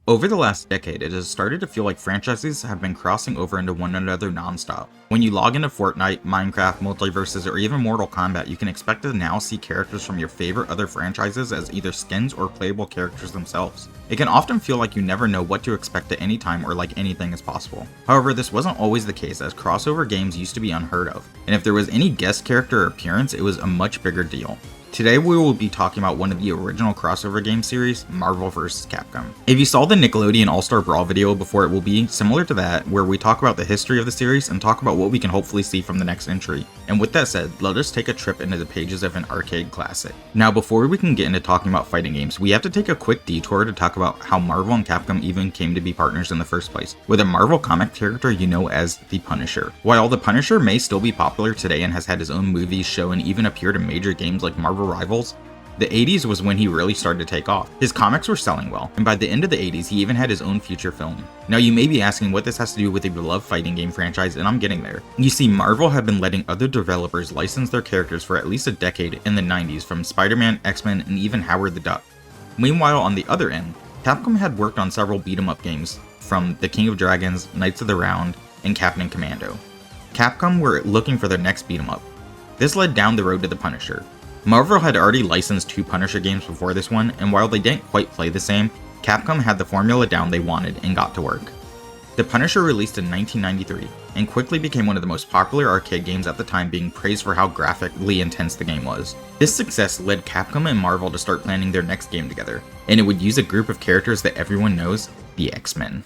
Over the last decade, it has started to feel like franchises have been crossing over into one another non-stop. When you log into Fortnite, Minecraft, Multiverses, or even Mortal Kombat, you can expect to now see characters from your favorite other franchises as either skins or playable characters themselves. It can often feel like you never know what to expect at any time or like anything is possible. However, this wasn't always the case, as crossover games used to be unheard of, and if there was any guest character appearance, it was a much bigger deal. Today we will be talking about one of the original crossover game series, Marvel vs. Capcom. If you saw the Nickelodeon All-Star Brawl video before, it will be similar to that, where we talk about the history of the series and talk about what we can hopefully see from the next entry. And with that said, let us take a trip into the pages of an arcade classic. Now before we can get into talking about fighting games, we have to take a quick detour to talk about how Marvel and Capcom even came to be partners in the first place, with a Marvel comic character you know as the Punisher. While the Punisher may still be popular today and has had his own movies, show, and even appeared in major games like Marvel Rivals, the 80s was when he really started to take off. His comics were selling well, and by the end of the 80s he even had his own feature film. Now you may be asking what this has to do with a beloved fighting game franchise, and I'm getting there. You see, Marvel had been letting other developers license their characters for at least a decade in the 90s, from Spider-Man, X-Men, and even Howard the Duck. Meanwhile, on the other end, Capcom had worked on several beat-em-up games, from The King of Dragons, Knights of the Round, and Captain Commando. Capcom were looking for their next beat-em-up. This led down the road to the Punisher. Marvel had already licensed 2 Punisher games before this one, and while they didn't quite play the same, Capcom had the formula down they wanted and got to work. The Punisher released in 1993, and quickly became one of the most popular arcade games at the time, being praised for how graphically intense the game was. This success led Capcom and Marvel to start planning their next game together, and it would use a group of characters that everyone knows, the XMen.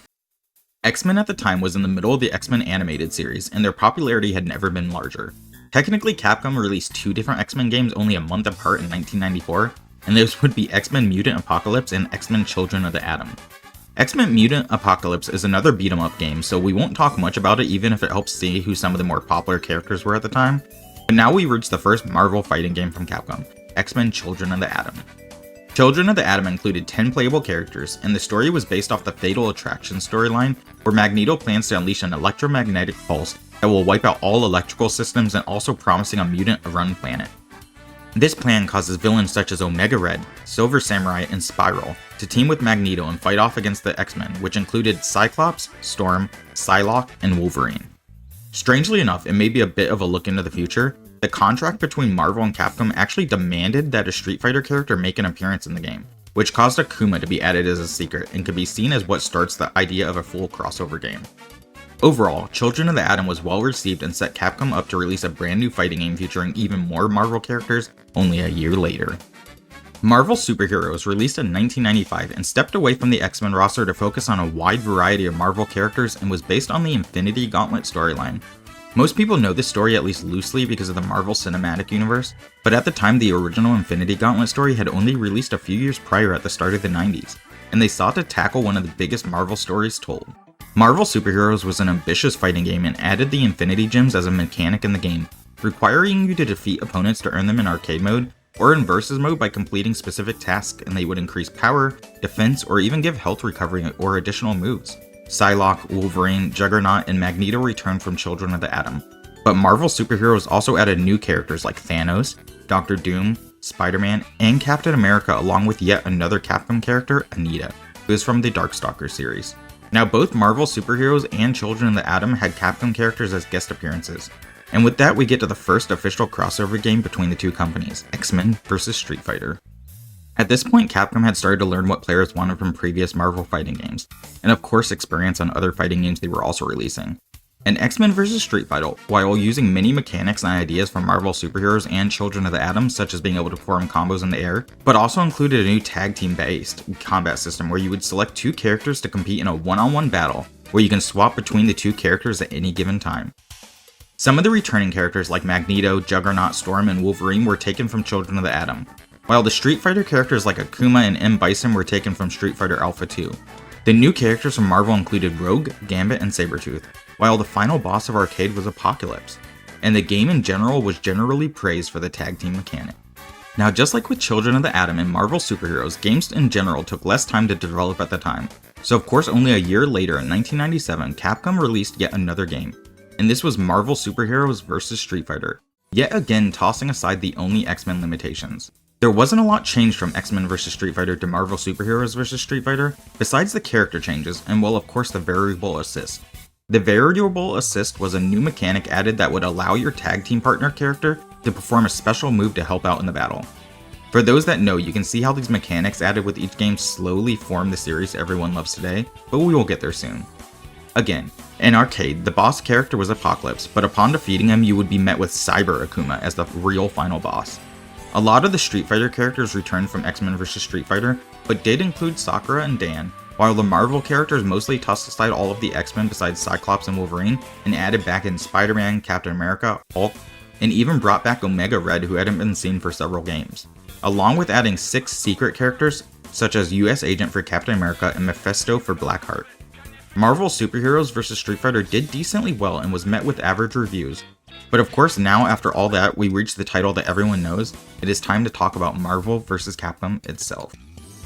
XMen at the time was in the middle of the X-Men animated series, and their popularity had never been larger. Technically, Capcom released 2 different X-Men games only a month apart in 1994, and those would be X-Men Mutant Apocalypse and X-Men Children of the Atom. X-Men Mutant Apocalypse is another beat-em-up game, so we won't talk much about it even if it helps see who some of the more popular characters were at the time. But now we reach the first Marvel fighting game from Capcom, X-Men Children of the Atom. Children of the Atom included 10 playable characters, and the story was based off the Fatal Attraction storyline, where Magneto plans to unleash an electromagnetic pulse that will wipe out all electrical systems, and also promising a mutant-run planet. This plan causes villains such as Omega Red, Silver Samurai, and Spiral to team with Magneto and fight off against the X-Men, which included Cyclops, Storm, Psylocke, and Wolverine. Strangely enough, it may be a bit of a look into the future. The contract between Marvel and Capcom actually demanded that a Street Fighter character make an appearance in the game, which caused Akuma to be added as a secret and could be seen as what starts the idea of a full crossover game. Overall, Children of the Atom was well received and set Capcom up to release a brand new fighting game featuring even more Marvel characters only a year later. Marvel Superheroes released in 1995 and stepped away from the X-Men roster to focus on a wide variety of Marvel characters, and was based on the Infinity Gauntlet storyline. Most people know this story at least loosely because of the Marvel Cinematic Universe, but at the time the original Infinity Gauntlet story had only released a few years prior at the start of the 90s, and they sought to tackle one of the biggest Marvel stories told. Marvel Superheroes was an ambitious fighting game and added the Infinity Gems as a mechanic in the game, requiring you to defeat opponents to earn them in arcade mode, or in versus mode by completing specific tasks, and they would increase power, defense, or even give health recovery or additional moves. Psylocke, Wolverine, Juggernaut, and Magneto returned from Children of the Atom, but Marvel Superheroes also added new characters like Thanos, Doctor Doom, Spider-Man, and Captain America, along with yet another Capcom character, Anita, who is from the Darkstalker series. Now both Marvel Superheroes and Children of the Atom had Capcom characters as guest appearances. And with that we get to the first official crossover game between the two companies, X-Men vs. Street Fighter. At this point, Capcom had started to learn what players wanted from previous Marvel fighting games, and of course experience on other fighting games they were also releasing. And X-Men vs. Street Fighter, while using many mechanics and ideas from Marvel Superheroes and Children of the Atom, such as being able to perform combos in the air, but also included a new tag team based combat system where you would select 2 characters to compete in a one-on-one battle, where you can swap between the 2 characters at any given time. Some of the returning characters like Magneto, Juggernaut, Storm, and Wolverine were taken from Children of the Atom, while the Street Fighter characters like Akuma and M. Bison were taken from Street Fighter Alpha 2. The new characters from Marvel included Rogue, Gambit, and Sabretooth, while the final boss of Arcade was Apocalypse, and the game in general was generally praised for the tag team mechanic. Now just like with Children of the Atom and Marvel Superheroes, games in general took less time to develop at the time, so of course only a year later in 1997 Capcom released yet another game, and this was Marvel Superheroes vs. Street Fighter, yet again tossing aside the only X-Men limitations. There wasn't a lot changed from X-Men vs Street Fighter to Marvel Superheroes vs Street Fighter, besides the character changes and well of course the variable assist. The variable assist was a new mechanic added that would allow your tag team partner character to perform a special move to help out in the battle. For those that know, you can see how these mechanics added with each game slowly form the series everyone loves today, but we will get there soon. Again, in Arcade, the boss character was Apocalypse, but upon defeating him you would be met with Cyber Akuma as the real final boss. A lot of the Street Fighter characters returned from X-Men vs Street Fighter, but did include Sakura and Dan, while the Marvel characters mostly tossed aside all of the X-Men besides Cyclops and Wolverine, and added back in Spider-Man, Captain America, Hulk, and even brought back Omega Red who hadn't been seen for several games, along with adding 6 secret characters such as US Agent for Captain America and Mephisto for Blackheart. Marvel Superheroes vs Street Fighter did decently well and was met with average reviews, but of course now after all that we reach the title that everyone knows. It is time to talk about Marvel vs Capcom itself.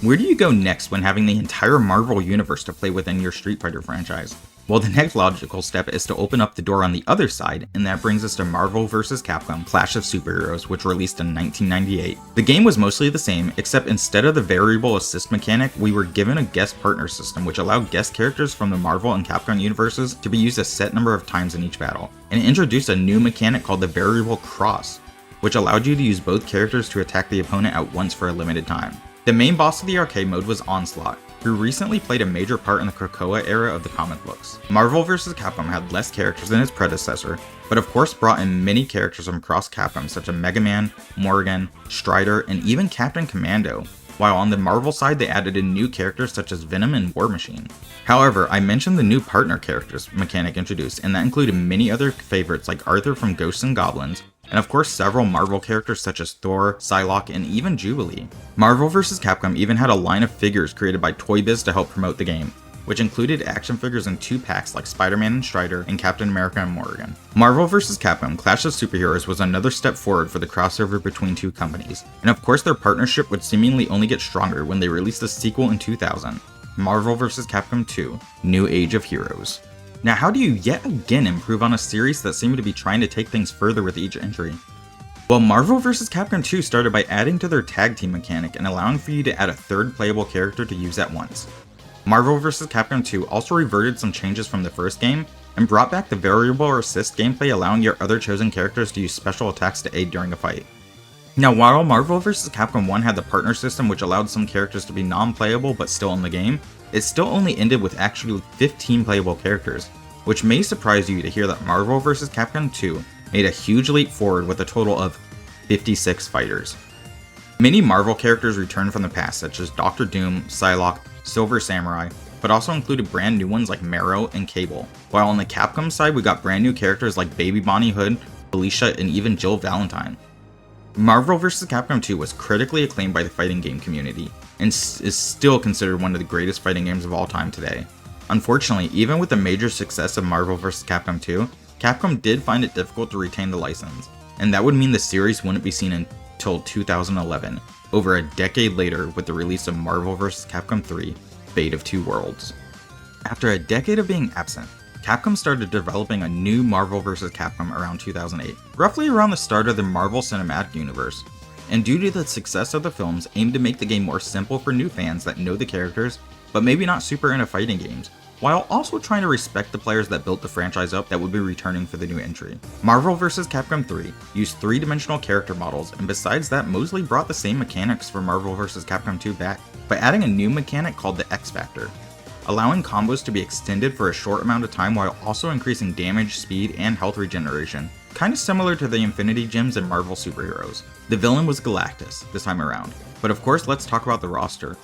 Where do you go next when having the entire Marvel universe to play within your Street Fighter franchise? Well, the next logical step is to open up the door on the other side, and that brings us to Marvel vs. Capcom Clash of Superheroes, which released in 1998. The game was mostly the same, except instead of the variable assist mechanic, we were given a guest partner system which allowed guest characters from the Marvel and Capcom universes to be used a set number of times in each battle, and it introduced a new mechanic called the variable cross, which allowed you to use both characters to attack the opponent at once for a limited time. The main boss of the arcade mode was Onslaught, who recently played a major part in the Krakoa era of the comic books. Marvel vs. Capcom had less characters than its predecessor, but of course brought in many characters from across Capcom such as Mega Man, Morrigan, Strider, and even Captain Commando, while on the Marvel side they added in new characters such as Venom and War Machine. However, I mentioned the new partner characters mechanic introduced, and that included many other favorites like Arthur from Ghosts and Goblins, and of course several Marvel characters such as Thor, Psylocke, and even Jubilee. Marvel vs. Capcom even had a line of figures created by Toy Biz to help promote the game, which included action figures in 2 packs like Spider-Man and Strider and Captain America and Morrigan. Marvel vs. Capcom Clash of Superheroes was another step forward for the crossover between two companies, and of course their partnership would seemingly only get stronger when they released a sequel in 2000, Marvel vs. Capcom 2, New Age of Heroes. Now how do you yet again improve on a series that seemed to be trying to take things further with each entry? Well, Marvel vs. Capcom 2 started by adding to their tag team mechanic and allowing for you to add a third playable character to use at once. Marvel vs. Capcom 2 also reverted some changes from the first game and brought back the variable or assist gameplay, allowing your other chosen characters to use special attacks to aid during a fight. Now while Marvel vs. Capcom 1 had the partner system which allowed some characters to be non-playable but still in the game, it still only ended with actually 15 playable characters, which may surprise you to hear that Marvel vs. Capcom 2 made a huge leap forward with a total of 56 fighters. Many Marvel characters returned from the past such as Doctor Doom, Psylocke, Silver Samurai, but also included brand new ones like Marrow and Cable, while on the Capcom side we got brand new characters like Baby Bonnie Hood, Felicia, and even Jill Valentine. Marvel vs. Capcom 2 was critically acclaimed by the fighting game community, and is still considered one of the greatest fighting games of all time today. Unfortunately, even with the major success of Marvel vs. Capcom 2, Capcom did find it difficult to retain the license, and that would mean the series wouldn't be seen until 2011, over a decade later with the release of Marvel vs. Capcom 3, Fate of Two Worlds. After a decade of being absent, Capcom started developing a new Marvel vs. Capcom around 2008, roughly around the start of the Marvel Cinematic Universe, and due to the success of the films, aimed to make the game more simple for new fans that know the characters, but maybe not super into fighting games, while also trying to respect the players that built the franchise up that would be returning for the new entry. Marvel vs. Capcom 3 used 3-dimensional character models, and besides that mostly brought the same mechanics for Marvel vs. Capcom 2 back, by adding a new mechanic called the X Factor, allowing combos to be extended for a short amount of time while also increasing damage, speed, and health regeneration, kinda similar to the Infinity Gems in Marvel Superheroes. The villain was Galactus this time around, but of course let's talk about the roster.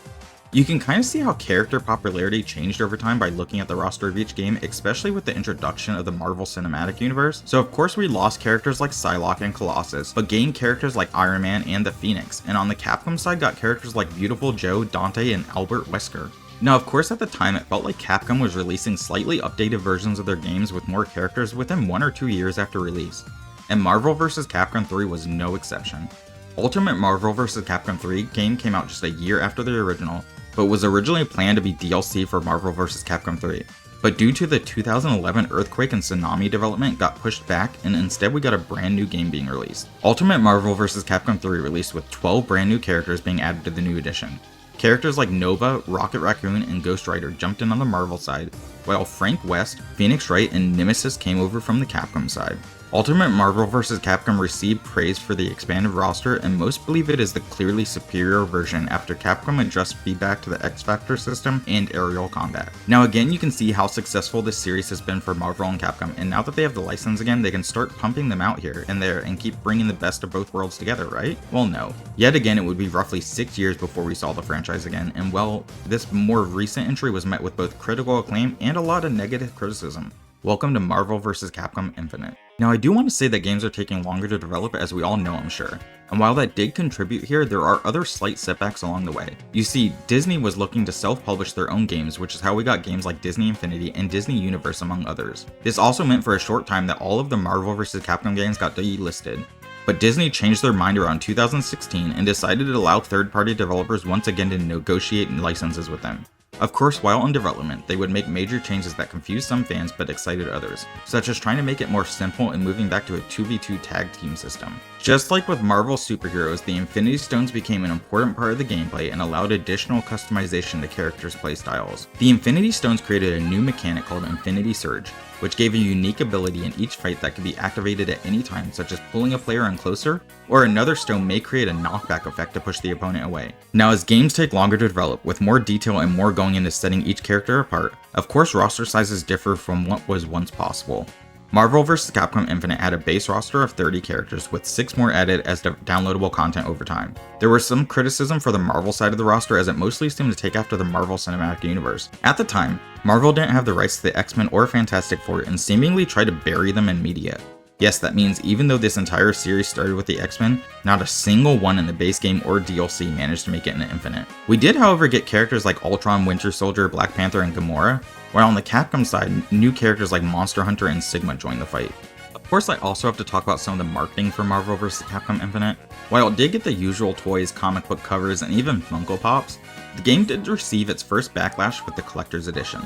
You can kind of see how character popularity changed over time by looking at the roster of each game, especially with the introduction of the Marvel Cinematic Universe. So of course we lost characters like Psylocke and Colossus, but gained characters like Iron Man and the Phoenix, and on the Capcom side got characters like Beautiful Joe, Dante, and Albert Wesker. Now of course at the time it felt like Capcom was releasing slightly updated versions of their games with more characters within 1 or 2 years after release, and Marvel vs. Capcom 3 was no exception. Ultimate Marvel vs. Capcom 3 game came out just a year after the original, but was originally planned to be DLC for Marvel vs. Capcom 3. But due to the 2011 earthquake and tsunami development got pushed back, and instead we got a brand new game being released. Ultimate Marvel vs. Capcom 3 released with 12 brand new characters being added to the new edition. Characters like Nova, Rocket Raccoon, and Ghost Rider jumped in on the Marvel side, while Frank West, Phoenix Wright, and Nemesis came over from the Capcom side. Ultimate Marvel vs. Capcom received praise for the expanded roster, and most believe it is the clearly superior version after Capcom addressed feedback to the X Factor system and aerial combat. Now again, you can see how successful this series has been for Marvel and Capcom, and now that they have the license again, they can start pumping them out here and there and keep bringing the best of both worlds together, right? Well, no. Yet again, it would be roughly 6 years before we saw the franchise again, and well, this more recent entry was met with both critical acclaim and a lot of negative criticism. Welcome to Marvel vs. Capcom Infinite. Now I do want to say that games are taking longer to develop, as we all know, I'm sure. And while that did contribute here, there are other slight setbacks along the way. You see, Disney was looking to self-publish their own games, which is how we got games like Disney Infinity and Disney Universe among others. This also meant for a short time that all of the Marvel vs. Capcom games got delisted. But Disney changed their mind around 2016 and decided to allow third-party developers once again to negotiate licenses with them. Of course, while in development, they would make major changes that confused some fans but excited others, such as trying to make it more simple and moving back to a 2v2 tag team system. Just like with Marvel superheroes, the Infinity Stones became an important part of the gameplay and allowed additional customization to characters' playstyles. The Infinity Stones created a new mechanic called Infinity Surge, which gave a unique ability in each fight that could be activated at any time, such as pulling a player in closer, or another stone may create a knockback effect to push the opponent away. Now as games take longer to develop, with more detail and more going into setting each character apart, of course roster sizes differ from what was once possible. Marvel vs. Capcom Infinite had a base roster of 30 characters, with 6 more added as downloadable content over time. There was some criticism for the Marvel side of the roster, as it mostly seemed to take after the Marvel Cinematic Universe. At the time, Marvel didn't have the rights to the X-Men or Fantastic Four and seemingly tried to bury them in media. Yes, that means even though this entire series started with the X-Men, not a single one in the base game or DLC managed to make it into Infinite. We did, however, get characters like Ultron, Winter Soldier, Black Panther, and Gamora, while on the Capcom side, new characters like Monster Hunter and Sigma joined the fight. Of course, I also have to talk about some of the marketing for Marvel vs. Capcom Infinite. While it did get the usual toys, comic book covers, and even Funko Pops, the game did receive its first backlash with the Collector's Edition.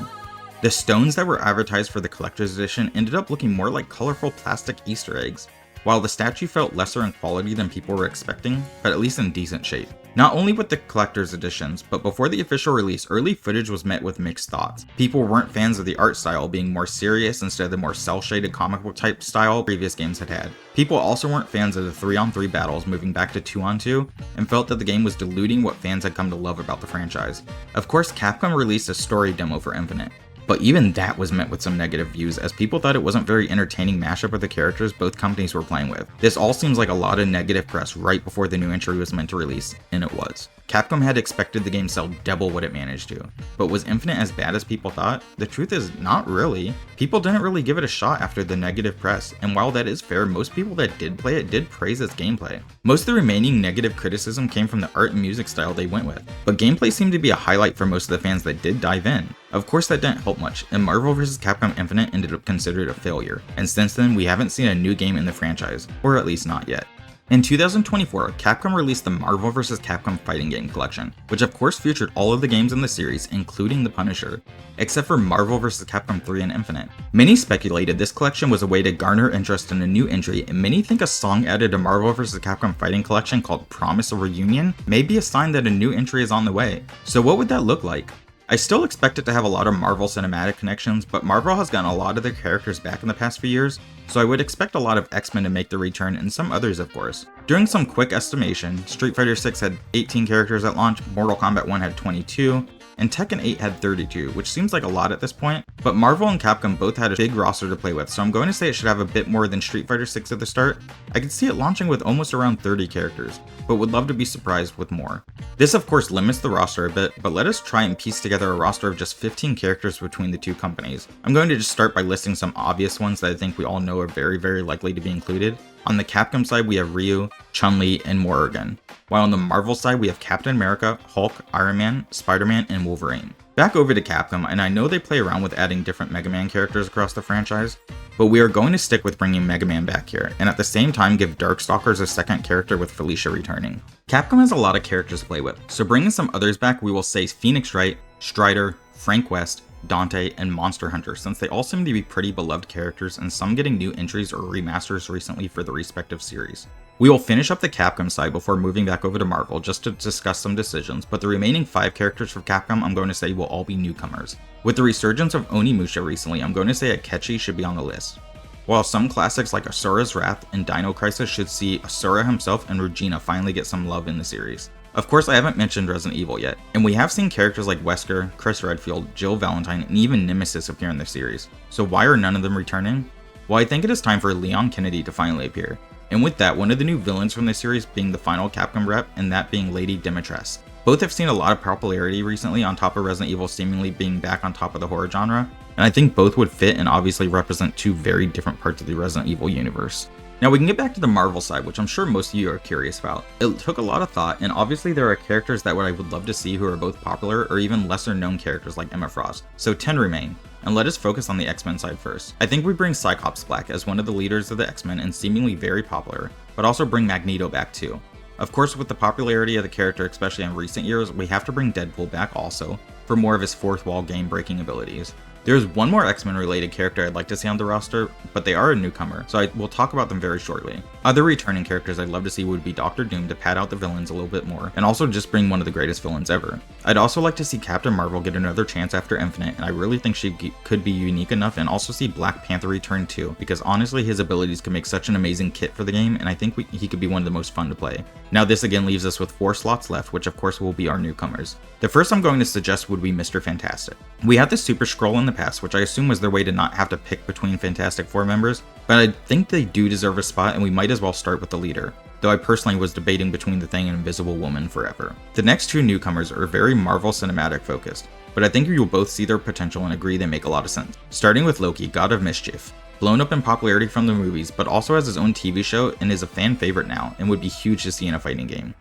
The stones that were advertised for the Collector's Edition ended up looking more like colorful plastic Easter eggs, while the statue felt lesser in quality than people were expecting, but at least in decent shape. Not only with the Collector's Editions, but before the official release, early footage was met with mixed thoughts. People weren't fans of the art style being more serious instead of the more cel-shaded comic book type style previous games had had. People also weren't fans of the 3-on-3 battles moving back to 2-on-2, and felt that the game was diluting what fans had come to love about the franchise. Of course, Capcom released a story demo for Infinite, but even that was met with some negative views, as people thought it wasn't very entertaining mashup of the characters both companies were playing with. This all seems like a lot of negative press right before the new entry was meant to release, and it was. Capcom had expected the game sell double what it managed to, but was Infinite as bad as people thought? The truth is, not really. People didn't really give it a shot after the negative press, and while that is fair, most people that did play it did praise its gameplay. Most of the remaining negative criticism came from the art and music style they went with, but gameplay seemed to be a highlight for most of the fans that did dive in. Of course that didn't help much, and Marvel vs. Capcom Infinite ended up considered a failure, and since then we haven't seen a new game in the franchise, or at least not yet. In 2024, Capcom released the Marvel vs. Capcom Fighting Game Collection, which of course featured all of the games in the series, including the Punisher, except for Marvel vs. Capcom 3 and Infinite. Many speculated this collection was a way to garner interest in a new entry, and many think a song added to Marvel vs. Capcom Fighting Collection called Promise of Reunion may be a sign that a new entry is on the way. So what would that look like? I still expect it to have a lot of Marvel cinematic connections, but Marvel has gotten a lot of their characters back in the past few years, so I would expect a lot of X-Men to make their return, and some others of course. Doing some quick estimation, Street Fighter 6 had 18 characters at launch, Mortal Kombat 1 had 22, and Tekken 8 had 32, which seems like a lot at this point, but Marvel and Capcom both had a big roster to play with, so I'm going to say it should have a bit more than Street Fighter 6 at the start. I could see it launching with almost around 30 characters, but would love to be surprised with more. This of course limits the roster a bit, but let us try and piece together a roster of just 15 characters between the two companies. I'm going to just start by listing some obvious ones that I think we all know are very likely to be included. On the Capcom side, we have Ryu, Chun-Li, and Morrigan, while on the Marvel side, we have Captain America, Hulk, Iron Man, Spider-Man, and Wolverine. Back over to Capcom, and I know they play around with adding different Mega Man characters across the franchise, but we are going to stick with bringing Mega Man back here, and at the same time give Darkstalkers a second character with Felicia returning. Capcom has a lot of characters to play with, so bringing some others back, we will say Phoenix Wright, Strider, Frank West, Dante, and Monster Hunter, since they all seem to be pretty beloved characters and some getting new entries or remasters recently for the respective series. We will finish up the Capcom side before moving back over to Marvel just to discuss some decisions, but the remaining 5 characters for Capcom I'm going to say will all be newcomers. With the resurgence of Onimusha recently, I'm going to say Akechi should be on the list. While some classics like Asura's Wrath and Dino Crisis should see Asura himself and Regina finally get some love in the series. Of course, I haven't mentioned Resident Evil yet, and we have seen characters like Wesker, Chris Redfield, Jill Valentine, and even Nemesis appear in the series. So why are none of them returning? Well, I think it is time for Leon Kennedy to finally appear. And with that, one of the new villains from the series being the final Capcom rep, and that being Lady Dimitrescu. Both have seen a lot of popularity recently on top of Resident Evil seemingly being back on top of the horror genre, and I think both would fit and obviously represent 2 very different parts of the Resident Evil universe. Now we can get back to the Marvel side, which I'm sure most of you are curious about. It took a lot of thought, and obviously there are characters that I would love to see who are both popular or even lesser known characters like Emma Frost. So 10 remain. And let us focus on the X-Men side first. I think we bring Cyclops back as one of the leaders of the X-Men and seemingly very popular, but also bring Magneto back too. Of course, with the popularity of the character, especially in recent years, we have to bring Deadpool back also, for more of his fourth wall game breaking abilities. There's one more X-Men related character I'd like to see on the roster, but they are a newcomer, so I will talk about them very shortly. Other returning characters I'd love to see would be Doctor Doom to pad out the villains a little bit more, and also just bring one of the greatest villains ever. I'd also like to see Captain Marvel get another chance after Infinite, and I really think she could be unique enough, and also see Black Panther return too, because honestly his abilities could make such an amazing kit for the game, and I think he could be one of the most fun to play. Now this again leaves us with 4 slots left, which of course will be our newcomers. The first I'm going to suggest would be Mr. Fantastic. We had the Super Skrull in the past, which I assume was their way to not have to pick between Fantastic Four members, but I think they do deserve a spot and we might as well start with the leader, though I personally was debating between the Thing and Invisible Woman forever. The next 2 newcomers are very Marvel Cinematic focused, but I think you will both see their potential and agree they make a lot of sense. Starting with Loki, God of Mischief. Blown up in popularity from the movies, but also has his own TV show and is a fan favorite now and would be huge to see in a fighting game.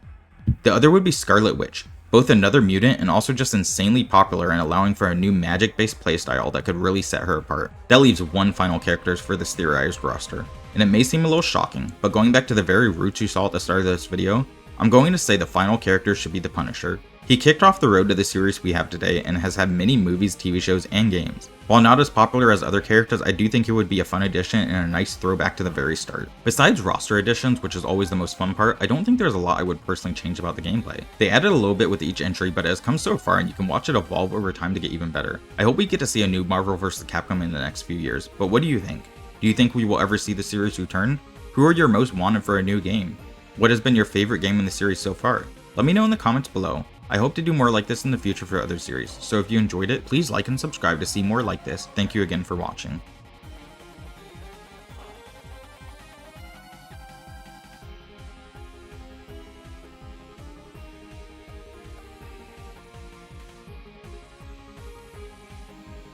The other would be Scarlet Witch, both another mutant and also just insanely popular and allowing for a new magic-based playstyle that could really set her apart. That leaves 1 final character for this theorized roster, and it may seem a little shocking, but going back to the very roots you saw at the start of this video, I'm going to say the final character should be the Punisher. He kicked off the road to the series we have today and has had many movies, TV shows, and games. While not as popular as other characters, I do think it would be a fun addition and a nice throwback to the very start. Besides roster additions, which is always the most fun part, I don't think there's a lot I would personally change about the gameplay. They added a little bit with each entry, but it has come so far and you can watch it evolve over time to get even better. I hope we get to see a new Marvel vs. Capcom in the next few years, but what do you think? Do you think we will ever see the series return? Who are your most wanted for a new game? What has been your favorite game in the series so far? Let me know in the comments below. I hope to do more like this in the future for other series, so if you enjoyed it, please like and subscribe to see more like this. Thank you again for watching.